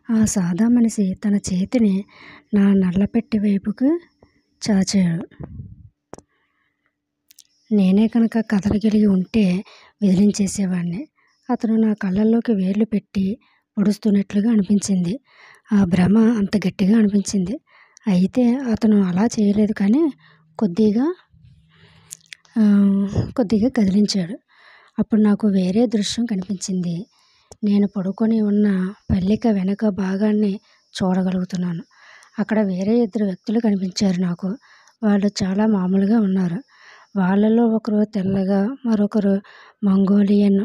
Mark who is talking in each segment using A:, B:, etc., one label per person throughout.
A: ఆ సాదా మనిషి తన చేతిని నా నల్లపెట్టె వైపుకు చాచాడు. నేనే కనుక కదలగలిగి ఉంటే విదిలించేసేవాణ్ణి. అతను నా కళ్ళల్లోకి వేళ్ళు పెట్టి పొడుస్తున్నట్లుగా అనిపించింది. ఆ భ్రమ అంత గట్టిగా అనిపించింది. అయితే అతను అలా చేయలేదు, కానీ కొద్దిగా కదిలించాడు. అప్పుడు నాకు వేరే దృశ్యం కనిపించింది. నేను పడుకొని ఉన్న పల్లిక వెనక భాగాన్ని చూడగలుగుతున్నాను. అక్కడ వేరే 2 వ్యక్తులు కనిపించారు నాకు. వాళ్ళు చాలా మామూలుగా ఉన్నారు. వాళ్ళలో ఒకరు తెల్లగా, మరొకరు మంగోలియన్,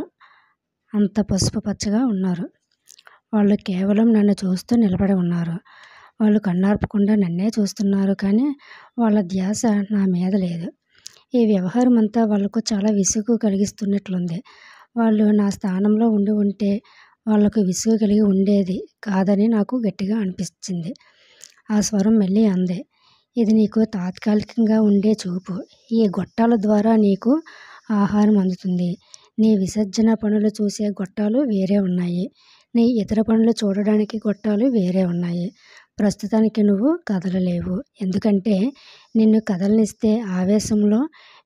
A: అంత పసుపు పచ్చగా ఉన్నారు. వాళ్ళు కేవలం నన్ను చూస్తూ నిలబడి ఉన్నారు. వాళ్ళు కన్నార్పకుండా నన్నే చూస్తున్నారు, కానీ వాళ్ళ ధ్యాస నా మీద లేదు. ఈ వ్యవహారం అంతా వాళ్లకు చాలా విసుగు కలిగిస్తున్నట్లుంది. వాళ్ళు నా స్థానంలో ఉంటే వాళ్లకు విసుగు కలిగి ఉండేది కాదని నాకు గట్టిగా అనిపించింది. ఆ స్వరం మళ్ళీ అంది, ఇది నీకు తాత్కాలికంగా ఉండే చూపు. ఈ గొట్టాల ద్వారా నీకు ఆహారం అందుతుంది. నీ విసర్జన పనులు చూసే గొట్టాలు వేరే ఉన్నాయి. నీ ఇతర పనులు చూడడానికి గొట్టాలు వేరే ఉన్నాయి. ప్రస్తుతానికి నువ్వు కదలలేవు. ఎందుకంటే నిన్ను కదలనిస్తే ఆవేశంలో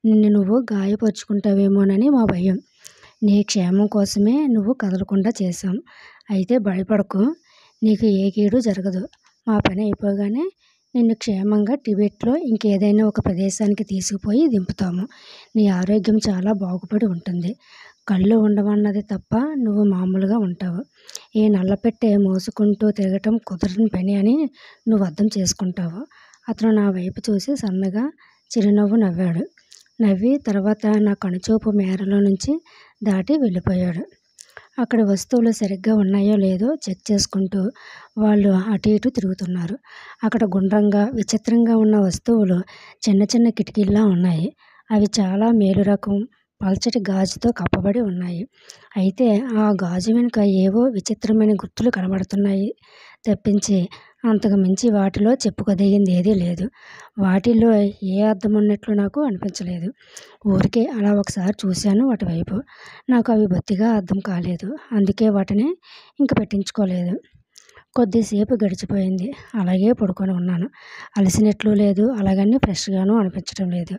A: నిన్ను నువ్వు గాయపరుచుకుంటావేమోనని మా భయం. నీ క్షేమం కోసమే నువ్వు కదలకుండా చేశాం. అయితే భయపడకు, నీకు ఏ కీడు జరగదు. మా పని అయిపోగానే నిన్ను క్షేమంగా టిబెట్లో ఇంకేదైనా ఒక ప్రదేశానికి తీసుకుపోయి దింపుతాము. నీ ఆరోగ్యం చాలా బాగుపడి ఉంటుంది. కళ్ళు ఉండవన్నది తప్ప నువ్వు మామూలుగా ఉంటావు. ఈ నల్లపెట్టె మోసుకుంటూ తిరగటం కుదరని పని అని నువ్వు అర్థం చేసుకుంటావు. అతను నా వైపు చూసి సన్నగా చిరునవ్వు నవ్వాడు. నవ్వి తర్వాత నా కనుచూపు మేరలో నుంచి దాటి వెళ్ళిపోయాడు. అక్కడ వస్తువులు సరిగ్గా ఉన్నాయో లేదో చెక్ చేసుకుంటూ వాళ్ళు అటు ఇటు తిరుగుతున్నారు. అక్కడ గుండ్రంగా విచిత్రంగా ఉన్న వస్తువులు చిన్న చిన్న కిటికీల్లా ఉన్నాయి. అవి చాలా మేలు రకం పల్చటి గాజుతో కప్పబడి ఉన్నాయి. అయితే ఆ గాజు వెనుక ఏవో విచిత్రమైన గుర్తులు కనబడుతున్నాయి తప్పించి అంతకు మించి వాటిలో చెప్పుకోదగింది ఏదీ లేదు. వాటిల్లో ఏ అర్థం ఉన్నట్లు నాకు అనిపించలేదు. ఊరికే అలా ఒకసారి చూశాను అటువైపు. నాకు అవి బొత్తిగా అర్థం కాలేదు. అందుకే వాటిని ఇంక పెట్టించుకోలేదు. కొద్దిసేపు గడిచిపోయింది. అలాగే పడుకొని ఉన్నాను. అలసినట్లు లేదు, అలాగని ఫ్రెష్గానూ అనిపించడం లేదు.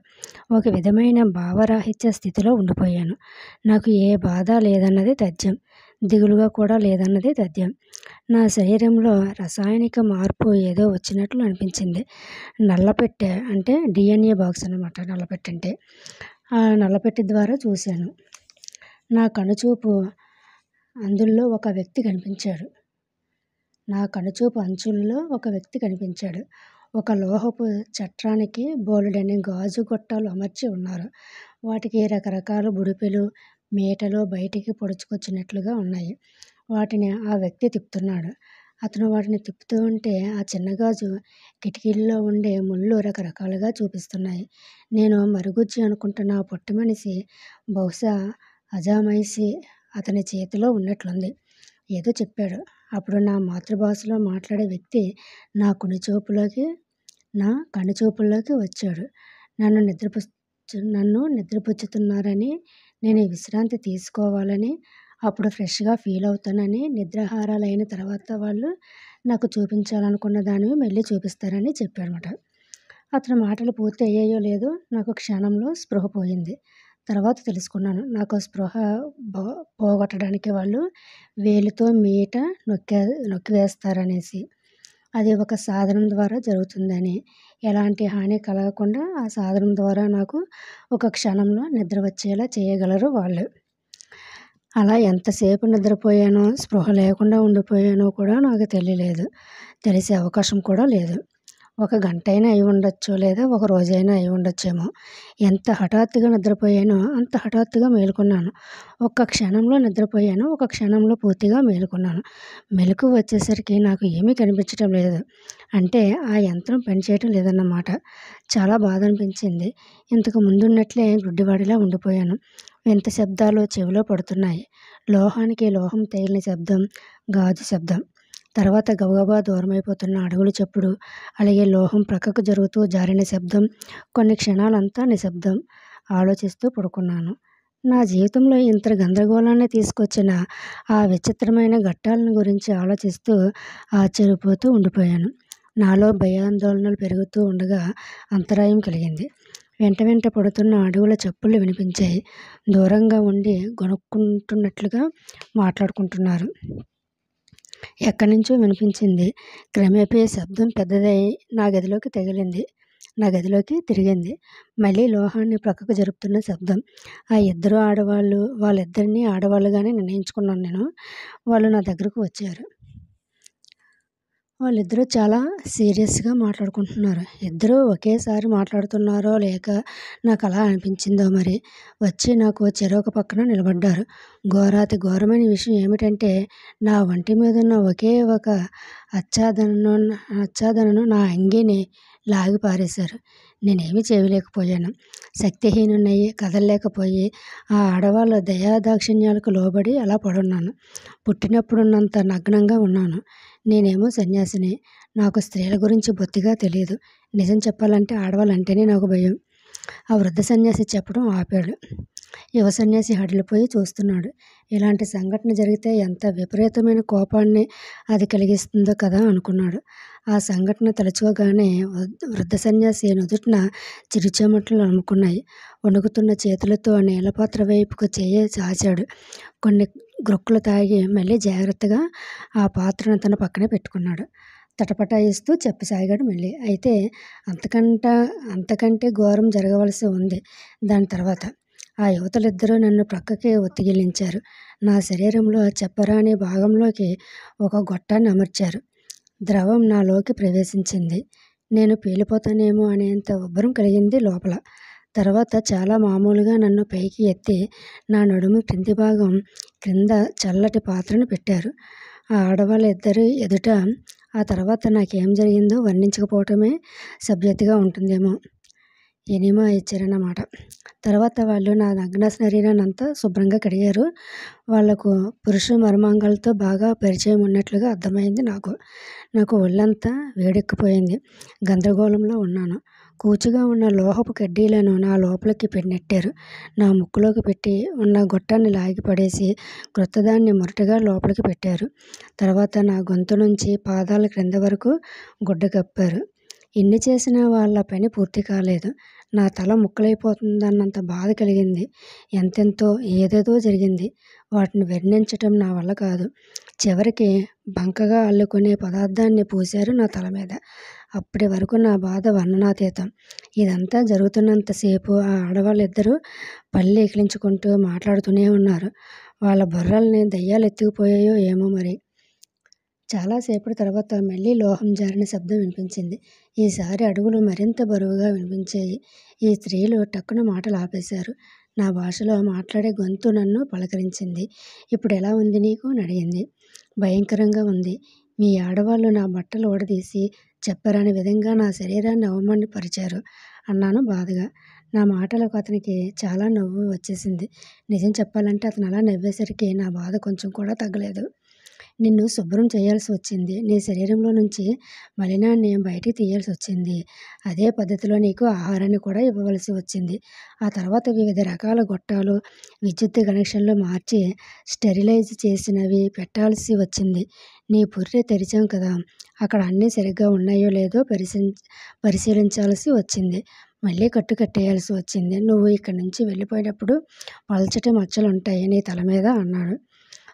A: ఒక విధమైన భావరాహిత్య స్థితిలో ఉండిపోయాను. నాకు ఏ బాధ లేదన్నది తథ్యం. దిగులుగా కూడా లేదన్నది తథ్యం. నా శరీరంలో రసాయనిక మార్పు ఏదో వచ్చినట్లు అనిపించింది. నల్లపెట్టె అంటే DNA బాక్స్ అన్నమాట. నల్లపెట్టె అంటే ఆ నల్లపెట్టె ద్వారా చూశాను. నా కనుచూపు అందుల్లో ఒక వ్యక్తి కనిపించాడు. ఒక లోహపు చట్రానికి బోలెడన్ని గాజు గొట్టాలు అమర్చి ఉన్నారు. వాటికి రకరకాల బుడిపెలు, మీటలు బయటికి పొడుచుకొచ్చినట్లుగా ఉన్నాయి. వాటిని ఆ వ్యక్తి తిప్పుతున్నాడు. అతను వాటిని తిప్పుతూ ఉంటే ఆ చిన్న గాజు కిటికీల్లో ఉండే ముళ్ళు రకరకాలుగా చూపిస్తున్నాయి. నేను మరుగుజ్జి అనుకుంటున్న ఆ పొట్టి మనిషి బహుశా అజామైషి అతని చేతిలో ఉన్నట్లుంది. ఏదో చెప్పాడు. అప్పుడు నా మాతృభాషలో మాట్లాడే వ్యక్తి నా కనుచూపుల్లోకి వచ్చాడు. నన్ను నిద్రపుచ్చుతున్నారని, నేను విశ్రాంతి తీసుకోవాలని, అప్పుడు ఫ్రెష్గా ఫీల్ అవుతానని, నిద్రాహారాలైన తర్వాత వాళ్ళు నాకు చూపించాలనుకున్న దానివి మళ్ళీ చూపిస్తారని చెప్పాడనమాట. అతని మాటలు పూర్తి అయ్యాయో లేదో నాకు క్షణంలో స్పృహ పోయింది. తర్వాత తెలుసుకున్నాను, నాకు స్పృహ పోగొట్టడానికి వాళ్ళు వేలితో మీట నొక్కివేస్తారనేసి. అది ఒక సాధనం ద్వారా జరుగుతుందని, ఎలాంటి హాని కలగకుండా ఆ సాధనం ద్వారా నాకు ఒక క్షణంలో నిద్ర వచ్చేలా చేయగలరు వాళ్ళు. అలా ఎంతసేపు నిద్రపోయానో, స్పృహ లేకుండా ఉండిపోయానో కూడా నాకు తెలియలేదు. తెలిసే అవకాశం కూడా లేదు. 1 గంటైనా అయి ఉండొచ్చు, లేదా 1 రోజైనా అయి ఉండొచ్చేమో. ఎంత హఠాత్తుగా నిద్రపోయానో అంత హఠాత్తుగా మేలుకున్నాను. 1 క్షణంలో నిద్రపోయాను, 1 క్షణంలో పూర్తిగా మేలుకున్నాను. మెలకువ వచ్చేసరికి నాకు ఏమీ కనిపించడం లేదు. అంటే ఆ యంత్రం పనిచేయటం లేదన్నమాట. చాలా బాధ అనిపించింది. ఇంతకు ముందున్నట్లే గుడ్డివాడిలా ఉండిపోయాను. వింత శబ్దాలు చెవిలో పడుతున్నాయి. లోహానికి లోహం తగిలిన శబ్దం, గాజు శబ్దం. తర్వాత గబగబా దూరమైపోతున్న అడుగుల చప్పుడు, అలాగే లోహం ప్రక్కకు జరుగుతూ జారిన శబ్దం. కొన్ని క్షణాలంతా నిశ్శబ్దం. ఆలోచిస్తూ పడుకున్నాను. నా జీవితంలో ఇంత గందరగోళాన్ని తీసుకొచ్చిన ఆ విచిత్రమైన ఘట్టాలను గురించి ఆలోచిస్తూ ఆశ్చర్యపోతూ ఉండిపోయాను. నాలో భయాందోళనలు పెరుగుతూ ఉండగా అంతరాయం కలిగింది. వెంట వెంట పడుతున్న అడుగుల చప్పుళ్ళు వినిపించాయి. దూరంగా ఉండి గొనుక్కుంటున్నట్లుగా మాట్లాడుకుంటున్నారు. ఎక్కడి నుంచో వినిపించింది. క్రమేపీ శబ్దం పెద్దదై నా గదిలోకి తిరిగింది. మళ్ళీ లోహాన్ని ప్రక్కకు జరుపుతున్న శబ్దం. వాళ్ళిద్దరినీ ఆడవాళ్ళుగానే నిర్ణయించుకున్నాను నేను. వాళ్ళు నా దగ్గరకు వచ్చారు. వాళ్ళిద్దరూ చాలా సీరియస్గా మాట్లాడుకుంటున్నారు. ఇద్దరూ ఒకేసారి మాట్లాడుతున్నారో లేక నాకు అలా అనిపించిందో మరి. వచ్చి నాకు చెరొక పక్కన నిలబడ్డారు. ఘోరాతి ఘోరమైన విషయం ఏమిటంటే నా ఒంటి మీదున్న ఒకే ఒక ఆచ్ఛాదనను నా అంగీని లాగి పారేశారు. నేనేమీ చేయలేకపోయాను. శక్తిహీనున్నయి కదలలేకపోయి ఆ ఆడవాళ్ళ దయాదాక్షిణ్యాలకు లోబడి అలా పడున్నాను. పుట్టినప్పుడున్నంత నగ్నంగా ఉన్నాను. నేనేమో సన్యాసిని. నాకు స్త్రీల గురించి బొత్తిగా తెలియదు. నిజం చెప్పాలంటే ఆడవాళ్ళంటేనే నాకు భయం. ఆ వృద్ధ సన్యాసి చెప్పడం ఆపాడు. యువ సన్యాసి హడలిపోయి చూస్తున్నాడు. ఇలాంటి సంఘటన జరిగితే ఎంత విపరీతమైన కోపాన్ని అది కలిగిస్తుందో కదా అనుకున్నాడు. ఆ సంఘటన తలుచుకోగానే వృద్ధ సన్యాసి నుదుటిన చిరుచెమటలు అలుముకున్నాయి. వణుకుతున్న చేతులతో నీళ్ళపాత్ర వైపుకు చెయ్యి చాచాడు. కొన్ని గ్రొక్కులు తాగి మళ్ళీ జాగ్రత్తగా ఆ పాత్రను తన పక్కనే పెట్టుకున్నాడు. తటపటాయిస్తూ చెప్పసాగాడు మళ్ళీ. అయితే అంతకంటే ఘోరం జరగవలసి ఉంది దాని తర్వాత. ఆ యువతులిద్దరూ నన్ను ప్రక్కకి ఒత్తిగిలించారు. నా శరీరంలో చెప్పరాని భాగంలోకి ఒక గొట్టాన్ని అమర్చారు. ద్రవం నాలోకి ప్రవేశించింది. నేను పేలిపోతానేమో అనేంత ఉబ్బరం కలిగింది లోపల. తర్వాత చాలా మామూలుగా నన్ను పైకి ఎత్తి నా నడుము క్రింది భాగం క్రింద చల్లటి పాత్రను పెట్టారు. ఆ ఆడవాళ్ళ ఇద్దరి ఎదుట ఆ తర్వాత నాకేం జరిగిందో వర్ణించకపోవటమే సభ్యతగా ఉంటుందేమో. ఎనిమా ఇచ్చారన్నమాట. తర్వాత వాళ్ళు నా నగ్న శరీరాన్ని అంతా శుభ్రంగా కడిగారు. వాళ్లకు పురుష మర్మాంగాలతో బాగా పరిచయం ఉన్నట్లుగా అర్థమైంది నాకు. నాకు ఒళ్ళంతా వేడెక్కిపోయింది. గందరగోళంలో ఉన్నాను. కూచుగా ఉన్న లోహపు కడ్డీలను నా లోపలికి నెట్టారు. నా ముక్కులోకి పెట్టి ఉన్న గొట్టాన్ని లాగి పడేసి క్రొత్తదాన్ని మొరటుగా లోపలికి పెట్టారు. తర్వాత నా గొంతు నుంచి పాదాల క్రింద వరకు గుడ్డ కప్పారు. ఇన్ని చేసినా వాళ్ళ పని పూర్తి కాలేదు. నా తల ముక్కలైపోతుందన్నంత బాధ కలిగింది. ఎంతెంతో ఏదేదో జరిగింది. వాటిని వర్ణించటం నా వల్ల కాదు. చివరికి బంకగా అల్లుకునే పదార్థాన్ని పూశారు నా తల మీద. అప్పటి వరకు నా బాధ వర్ణనాతీతం. ఇదంతా జరుగుతున్నంతసేపు ఆ ఆడవాళ్ళిద్దరూ పళ్ళు ఎకిలించుకుంటూ మాట్లాడుతూనే ఉన్నారు. వాళ్ళ బుర్రల్ని దయ్యాలు ఎత్తుకుపోయాయో ఏమో మరి. చాలాసేపటి తర్వాత మళ్ళీ లోహం జారిన శబ్దం వినిపించింది. ఈసారి అడుగులు మరింత బరువుగా వినిపించాయి. ఈ స్త్రీలు టక్కున మాటలు ఆపేశారు. నా భాషలో మాట్లాడే గొంతు నన్ను పలకరించింది. ఇప్పుడు ఎలా ఉంది నీకు అని అడిగింది. భయంకరంగా ఉంది. మీ ఆడవాళ్ళు నా బట్టలు ఊడదీసి చెప్పరాని విధంగా నా శరీరాన్ని అవమానపరిచారు అన్నాను బాధగా. నా మాటలకు అతనికి చాలా నవ్వు వచ్చేసింది. నిజం చెప్పాలంటే అతను అలా నవ్వేసరికి నా బాధ కొంచెం కూడా తగ్గలేదు. నిన్ను శుభ్రం చేయాల్సి వచ్చింది. నీ శరీరంలో నుంచి మలినాన్ని బయటికి తీయాల్సి వచ్చింది. అదే పద్ధతిలో నీకు ఆహారాన్ని కూడా ఇవ్వవలసి వచ్చింది. ఆ తర్వాత వివిధ రకాల గొట్టాలు, విద్యుత్ కనెక్షన్లు మార్చి స్టెరిలైజ్ చేసినవి పెట్టాల్సి వచ్చింది. నీ పుర్రె తెరిచాం కదా, అక్కడ అన్నీ సరిగ్గా ఉన్నాయో లేదో పరిశీలించాల్సి వచ్చింది. మళ్ళీ కట్టు కట్టేయాల్సి వచ్చింది. నువ్వు ఇక్కడి నుంచి వెళ్ళిపోయినప్పుడు పల్చటి మచ్చలుంటాయి నీ తల మీద అన్నాడు.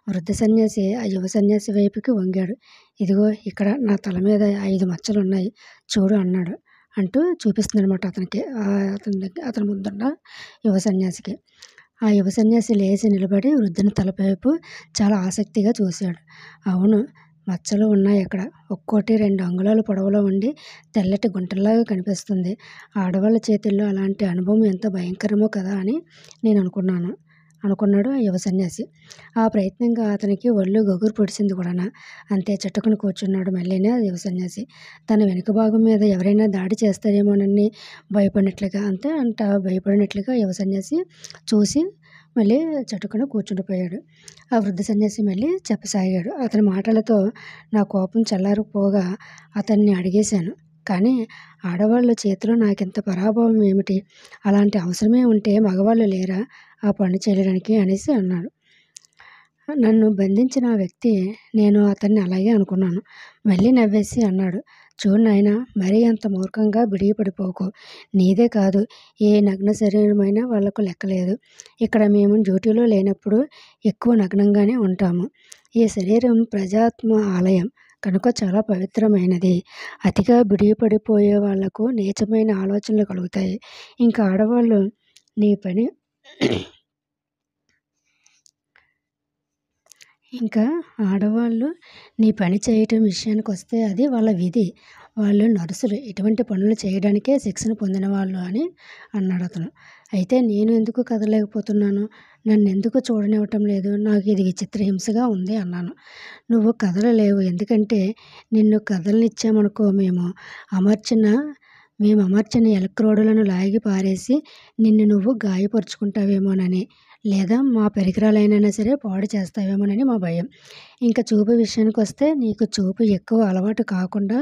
A: వృద్ధ సన్యాసి ఆ యువ సన్యాసి వైపుకి వంగాడు. ఇదిగో ఇక్కడ నా తల మీద 5 మచ్చలున్నాయి చూడు అన్నాడు. అంటూ చూపిస్తుందనమాట అతనికి, అతని ముందున్న యువ సన్యాసికి. ఆ యువ సన్యాసి లేచి నిలబడి వృద్ధుని తలపైపు చాలా ఆసక్తిగా చూశాడు. అవును, మచ్చలు ఉన్నాయి అక్కడ. ఒక్కోటి 2 అంగుళాల పొడవులో ఉండి తెల్లటి గుంటల్లాగా కనిపిస్తుంది. ఆడవాళ్ళ చేతుల్లో అలాంటి అనుభవం ఎంత భయంకరమో కదా అని నేను అనుకున్నాడు ఆ యువ సన్యాసి. ఆ ప్రయత్నంగా అతనికి ఒళ్ళు గగురు పొడిచింది కూడానా. అంతే చటుకుని కూర్చున్నాడు మళ్ళీనే ఆ యువ సన్యాసి. తన వెనుక భాగం మీద ఎవరైనా దాడి చేస్తారేమోనని భయపడినట్లుగా యువ సన్యాసి చూసి మళ్ళీ చటుకున కూర్చుండిపోయాడు. ఆ వృద్ధ సన్యాసి మళ్ళీ చెప్పసాగాడు. అతని మాటలతో నా కోపం చల్లారిపోగా అతన్ని అడిగేశాను. కానీ ఆడవాళ్ళ చేతిలో నాకింత పరాభవం ఏమిటి? అలాంటి అవసరమే ఉంటే మగవాళ్ళు లేరా ఆ పని చేయడానికి అనేసి అన్నాడు. నన్ను బంధించిన ఆ వ్యక్తి నేను అతన్ని అలాగే అనుకున్నాను. మళ్ళీ నవ్వేసి అన్నాడు, చూడు నాయనా, మరీ అంత మూర్ఖంగా బిడియపడిపోకు. నీదే కాదు, ఏ నగ్న శరీరమైనా వాళ్లకు లెక్కలేదు. ఇక్కడ మేము డ్యూటీలో లేనప్పుడు ఎక్కువ నగ్నంగానే ఉంటాము. ఈ శరీరం ప్రజాత్మ ఆలయం కనుక చాలా పవిత్రమైనది. అతిగా బిడియపడిపోయే వాళ్లకు నీచమైన ఆలోచనలు కలుగుతాయి. ఇంకా ఆడవాళ్ళు నీ పని ఇంకా ఆడవాళ్ళు నీ పని చేయటం విషయానికొస్తే అది వాళ్ళ విధి. వాళ్ళు నర్సులు. ఇటువంటి పనులు చేయడానికే శిక్షణ పొందిన వాళ్ళు అని అన్నాడతను. అయితే నేను ఎందుకు కదలలేకపోతున్నాను? నన్నెందుకు చూడనివ్వటం లేదు? నాకు ఇది విచిత్రహింసగా ఉంది అన్నాను. నువ్వు కదలలేవు. ఎందుకంటే నిన్ను కదలనిచ్చామనుకో మేము అమర్చిన ఎలక్ట్రోడులను లాగి పారేసి నిన్ను నువ్వు గాయపరుచుకుంటావేమోనని, లేదా మా పరికరాలైనా సరే పాడు చేస్తావేమోనని మా భయం. ఇంకా చూపు విషయానికొస్తే నీకు చూపు ఎక్కువ అలవాటు కాకుండా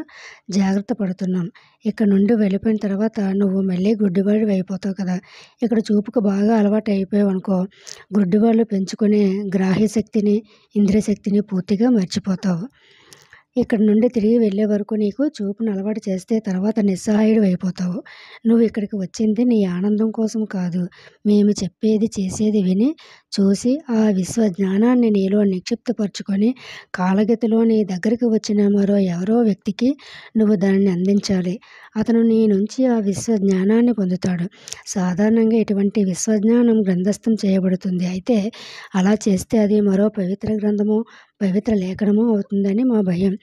A: జాగ్రత్త పడుతున్నాం. ఇక్కడ నుండి వెళ్ళిపోయిన తర్వాత నువ్వు మళ్ళీ గుడ్డివాడివి అయిపోతావు కదా. ఇక్కడ చూపుకు బాగా అలవాటు అయిపోయావనుకో, గుడ్డివాళ్ళు పెంచుకునే గ్రాహ్య శక్తిని, ఇంద్రియ శక్తిని పూర్తిగా మర్చిపోతావు. ఇక్కడ నుండి తిరిగి వెళ్ళే వరకు నీకు చూపును అలవాటు చేస్తే తర్వాత నిస్సహాయుడు అయిపోతావు. నువ్వు ఇక్కడికి వచ్చింది నీ ఆనందం కోసం కాదు. మేము చెప్పేది చేసేది విని చూసి ఆ విశ్వజ్ఞానాన్ని నీలో నిక్షిప్తపరచుకొని కాలగతిలో నీ దగ్గరికి వచ్చిన మరో ఎవరో వ్యక్తికి నువ్వు దానిని అందించాలి. అతను నీ నుంచి ఆ విశ్వజ్ఞానాన్ని పొందుతాడు. సాధారణంగా ఇటువంటి విశ్వజ్ఞానం గ్రంథస్థం చేయబడుతుంది. అయితే అలా చేస్తే అది మరో పవిత్ర గ్రంథమో పవిత్ర లేఖనమో అవుతుందని మా భయం.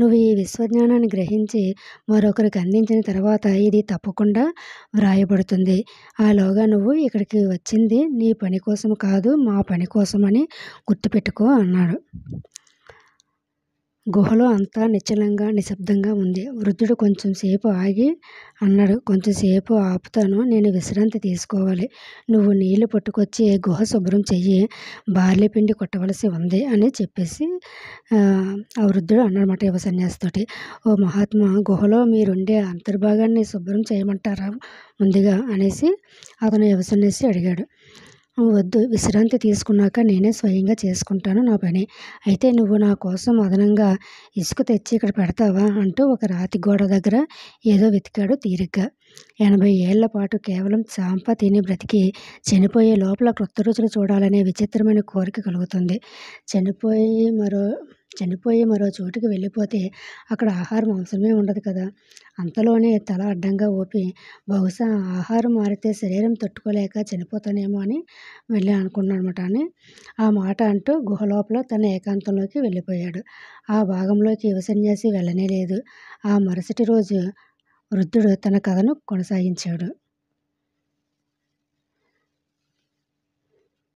A: నువ్వు ఈ విశ్వజ్ఞానాన్ని గ్రహించి మరొకరికి అందించిన తర్వాత ఇది తప్పకుండా వ్రాయబడుతుంది. ఆలోగా నువ్వు ఇక్కడికి వచ్చింది నీ పని కోసం కాదు, మా పని కోసమని గుర్తుపెట్టుకో అన్నాడు. గుహలో అంతా నిశ్చలంగా నిశ్శబ్దంగా ఉంది. వృద్ధుడు కొంచెం సేపు ఆగి అన్నాడు, కొంచెంసేపు ఆపుతాను. నేను విశ్రాంతి తీసుకోవాలి. నువ్వు నీళ్లు పట్టుకొచ్చి గుహ శుభ్రం చెయ్యి. బార్లీ పిండి కొట్టవలసి ఉంది అని చెప్పేసి ఆ వృద్ధుడు అన్నమాట యువ సన్యాసితోటి. ఓ మహాత్మా, గుహలో మీరుండే అంతర్భాగాన్ని శుభ్రం చేయమంటారా ముందుగా అనేసి అతను యువ సన్యాసి అడిగాడు. వద్దు, విశ్రాంతి తీసుకున్నాక నేనే స్వయంగా చేసుకుంటాను నా పని. అయితే నువ్వు నా కోసం అదనంగా ఇసుక తెచ్చి ఇక్కడ పెడతావా అంటూ ఒక రాతి గోడ దగ్గర ఏదో వెతికాడు తీరిగ్గా. 80 ఏళ్ల పాటు కేవలం చాంప తిని బ్రతికి చనిపోయే లోపల క్రొత్త రుచులు చూడాలనే విచిత్రమైన కోరిక కలుగుతుంది. చనిపోయి మరో చోటుకి వెళ్ళిపోతే అక్కడ ఆహారం అవసరమే ఉండదు కదా. అంతలోనే తల అడ్డంగా ఊపి, బహుశా ఆహారం మారితే శరీరం తట్టుకోలేక చనిపోతానేమో అని వెళ్ళి అనుకున్నాడనమాట అని ఆ మాట అంటూ గుహ లోపల తన ఏకాంతంలోకి వెళ్ళిపోయాడు. ఆ భాగంలోకి యువ సన్యాసి వెళ్ళనే లేదు. ఆ మరుసటి రోజు వృద్ధుడు తన కథను కొనసాగించాడు.